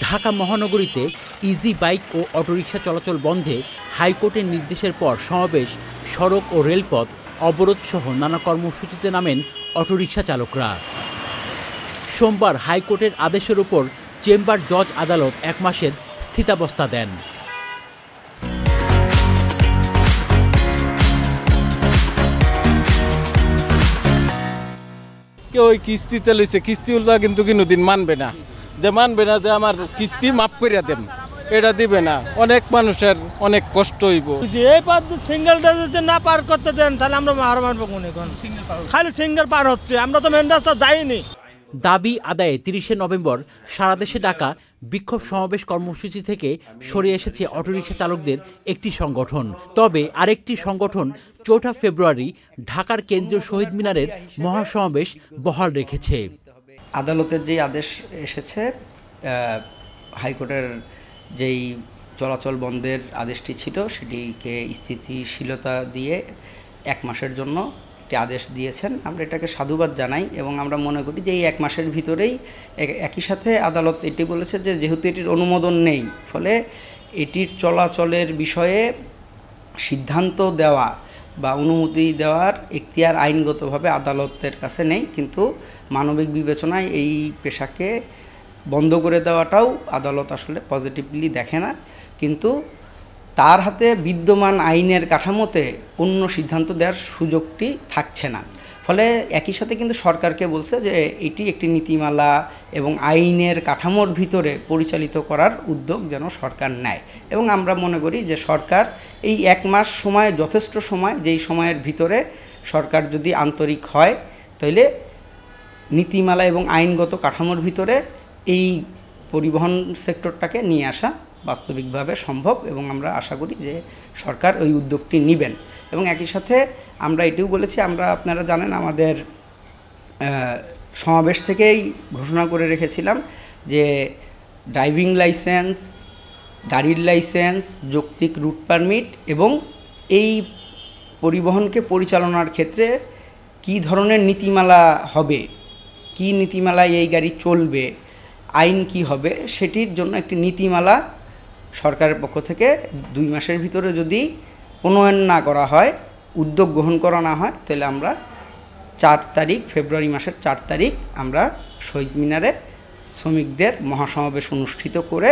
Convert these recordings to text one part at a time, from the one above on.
ঢাকা মহানগরীতে easy bike ও autorickshaw চলাচল বন্ধে হাইকোর্টের নির্দেশের পর সমাবেশ, সড়ক ও রেলপথ অবরোধ সহ নানা কর্মসূচিতে নামেন অটোরিকশা চালকরা। সোমবার হাইকোর্টের আদেশের উপর চেম্বার জজ আদালত 1 মাসের স্থিতাবস্থা দেন। কেউ ওই কিস্তিতে লইছে, কিস্তিওয়ালা কিন্তু কোনোদিন মানবে না যে আমার কিস্তি মাফ করিয়া দেন, এটা দিবে না। অনেক মানুষের অনেক কষ্ট হইব। এই পার সিঙ্গেলটা যদি না পার করতে দেন তাহলে আমরা হার মারবো কোনে, খালি সিঙ্গেল পার হচ্ছে, আমরা তো মেন রাস্তা যাইনি। দাবি আদায়ে 30শে নভেম্বর সারা দেশে ডাকা বিক্ষোভ সমাবেশ কর্মসূচি থেকে সরে এসেছে অটোরিকশা চালকদের একটি সংগঠন। তবে আরেকটি সংগঠন 4 ফেব্রুয়ারি ঢাকার কেন্দ্রীয় শহীদ মিনারের মহাসমাবেশ বহাল রেখেছে। আদালতের যেই আদেশ এসেছে, হাইকোর্টের যেই চলাচল বন্ধের আদেশটি ছিল সেটিকে স্থিতিশীলতা দিয়ে 1 মাসের জন্য একটি আদেশ দিয়েছেন। আমরা এটাকে সাধুবাদ জানাই এবং আমরা মনে করি যে এই 1 মাসের ভিতরেই একই সাথে আদালত এটি বলেছে যে যেহেতু এটির অনুমোদন নেই, ফলে এটির চলাচলের বিষয়ে সিদ্ধান্ত দেওয়া বা অনুমতি দেওয়ার এখতিয়ার আইনগতভাবে আদালতের কাছে নেই, কিন্তু মানবিক বিবেচনায় এই পেশাকে বন্ধ করে দেওয়াটাও আদালত আসলে পজিটিভলি দেখে না, কিন্তু তার হাতে বিদ্যমান আইনের কাঠামোতে অন্য সিদ্ধান্ত দেওয়ার সুযোগটি থাকছে না। ফলে একই সাথে কিন্তু সরকারকে বলছে যে এটি একটি নীতিমালা এবং আইনের কাঠামোর ভিতরে পরিচালিত করার উদ্যোগ যেন সরকার নেয়। এবং আমরা মনে করি যে সরকার এই 1 মাস সময় যথেষ্ট সময়, যেই সময়ের ভিতরে সরকার যদি আন্তরিক হয় তাহলে নীতিমালা এবং আইনগত কাঠামোর ভিতরে এই পরিবহন সেক্টরটাকে নিয়ে আসা বাস্তবিকভাবে সম্ভব এবং আমরা আশা করি যে সরকার ওই উদ্যোগটি নেবেন। এবং একই সাথে আমরা এটিও বলেছি, আপনারা জানেন আমাদের সমাবেশ থেকেই ঘোষণা করে রেখেছিলাম যে ড্রাইভিং লাইসেন্স, গাড়ির লাইসেন্স, যৌক্তিক রুট পারমিট এবং এই পরিবহনকে পরিচালনার ক্ষেত্রে কী ধরনের নীতিমালা হবে, কী নীতিমালায় এই গাড়ি চলবে, আইন কি হবে, সেটির জন্য একটি নীতিমালা সরকারের পক্ষ থেকে 2 মাসের ভিতরে যদি প্রণয়ন না করা হয়, উদ্যোগ গ্রহণ করা না হয়, তাহলে আমরা 4 তারিখ, ফেব্রুয়ারি মাসের 4 তারিখ আমরা শহীদ মিনারে শ্রমিকদের মহাসমাবেশ অনুষ্ঠিত করে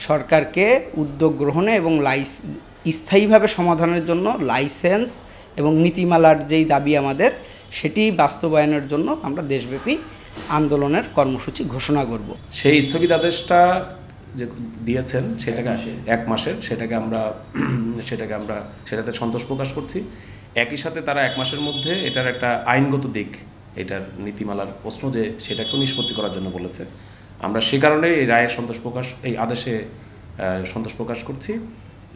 সরকারকে উদ্যোগ গ্রহণে এবং স্থায়ীভাবে সমাধানের জন্য লাইসেন্স এবং নীতিমালার যেই দাবি আমাদের সেটি বাস্তবায়নের জন্য আমরা দেশব্যাপী আন্দোলনের কর্মসূচি ঘোষণা করব। সেই স্থগিতাদেশটা যে দিয়েছেন সেটাকে 1 মাসের, সেটাতে সন্তোষ প্রকাশ করছি। একই সাথে তারা 1 মাসের মধ্যে এটার একটা আইনগত দিক, এটার নীতিমালার প্রশ্ন যে সেটাকেও নিষ্পত্তি করার জন্য বলেছে। আমরা সে কারণে এই রায়ের এই আদেশে সন্তোষ প্রকাশ করছি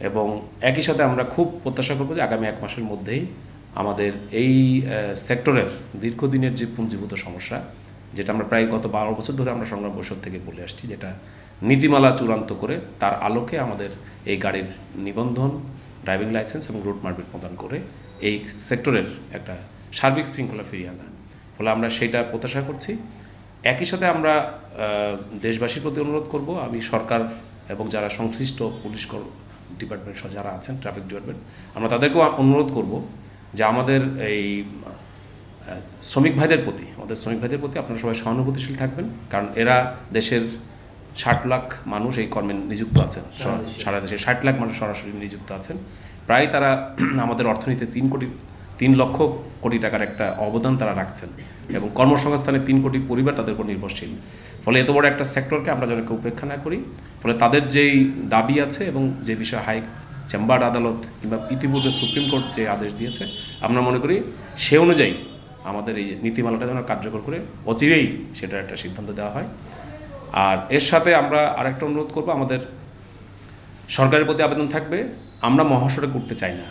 এবং একই সাথে আমরা খুব প্রত্যাশা করব যে আগামী 1 মাসের মধ্যেই আমাদের এই সেক্টরের দীর্ঘদিনের যে পুঞ্জীভূত সমস্যা, যেটা আমরা প্রায় গত 12 বছর ধরে আমরা সংগ্রাম পরিষদ থেকে বলে আসছি, যেটা নীতিমালা চূড়ান্ত করে তার আলোকে আমাদের এই গাড়ির নিবন্ধন, ড্রাইভিং লাইসেন্স এবং রুট পারমিট প্রদান করে এই সেক্টরের একটা সার্বিক শৃঙ্খলা ফিরিয়ে আনা। ফলে আমরা সেটা প্রত্যাশা করছি। একই সাথে আমরা দেশবাসীর প্রতি অনুরোধ করব, আমি সরকার এবং যারা সংশ্লিষ্ট পুলিশ ডিপার্টমেন্ট সহ যারা আছেন, ট্রাফিক ডিপার্টমেন্ট, আমরা তাদেরকেও অনুরোধ করব যে আমাদের এই শ্রমিক ভাইদের প্রতি আপনারা সবাই সহানুভূতিশীল থাকবেন, কারণ এরা দেশের 60 লাখ মানুষ এই কর্মে নিযুক্ত আছেন, সারা দেশে 60 লাখ মানুষ সরাসরি নিযুক্ত আছেন। প্রায় তারা আমাদের অর্থনীতিতে 3 লক্ষ কোটি টাকার একটা অবদান তারা রাখছেন এবং কর্মসংস্থানে 3 কোটি পরিবার তাদের উপর নির্ভরশীল। ফলে এত বড় একটা সেক্টরকে আমরা যেন উপেক্ষা না করি। ফলে তাদের যেই দাবি আছে এবং যে বিষয়ে চেম্বার আদালত কিংবা ইতিপূর্বে সুপ্রিম কোর্ট যে আদেশ দিয়েছে, আমরা মনে করি সে অনুযায়ী আমাদের এই নীতিমালাটা যেন কার্যকর করে অচিরেই সেটার একটা সিদ্ধান্ত দেওয়া হয়। আর এর সাথে আমরা আরেকটা অনুরোধ করব, আমাদের সরকারের প্রতি আবেদন থাকবে, আমরা মহাসড়ক উঠতে চাই না।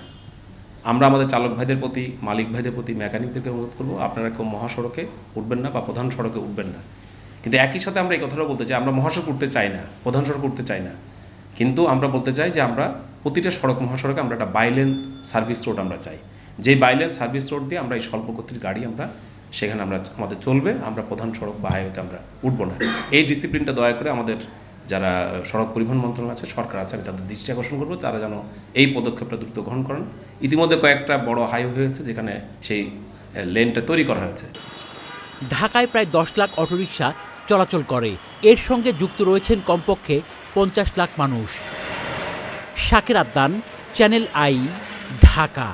আমরা আমাদের চালক ভাইদের প্রতি, মালিক ভাইদের প্রতি, মেকানিকদেরকে অনুরোধ করব, আপনারা কেউ মহাসড়কে উঠবেন না বা প্রধান সড়কে উঠবেন না। কিন্তু একই সাথে আমরা এই কথাটা বলতে চাই, আমরা মহাসড়ক উঠতে চাই না, প্রধান সড়ক উঠতে চাই না, কিন্তু আমরা বলতে চাই যে আমরা প্রতিটা মহাসড়কে আমরা একটা বাইলেন সার্ভিস রোড আমরা চাই। যেই বাইলেন সার্ভিস রোড দিয়ে আমরা এই স্বল্প গতির গাড়ি সেখানে আমাদের চলবে, আমরা প্রধান সড়ক বা হাইওয়েতে আমরা উঠবো না। এই ডিসিপ্লিনটা দয়া করে আমাদের যারা সড়ক পরিবহন মন্ত্রণালয় আছে, সরকার আছে, আমি তাদের দৃষ্টি আকর্ষণ করবো তারা যেন এই পদক্ষেপটা দ্রুত গ্রহণ করেন। ইতিমধ্যে কয়েকটা বড় হাইওয়ে হয়েছে যেখানে সেই লেনটা তৈরি করা হয়েছে। ঢাকায় প্রায় 10 লাখ অটোরিকশা চলাচল করে, এর সঙ্গে যুক্ত রয়েছেন কমপক্ষে 50 লাখ মানুষ। শাকের আদ্দান, চ্যানেল আই, ঢাকা।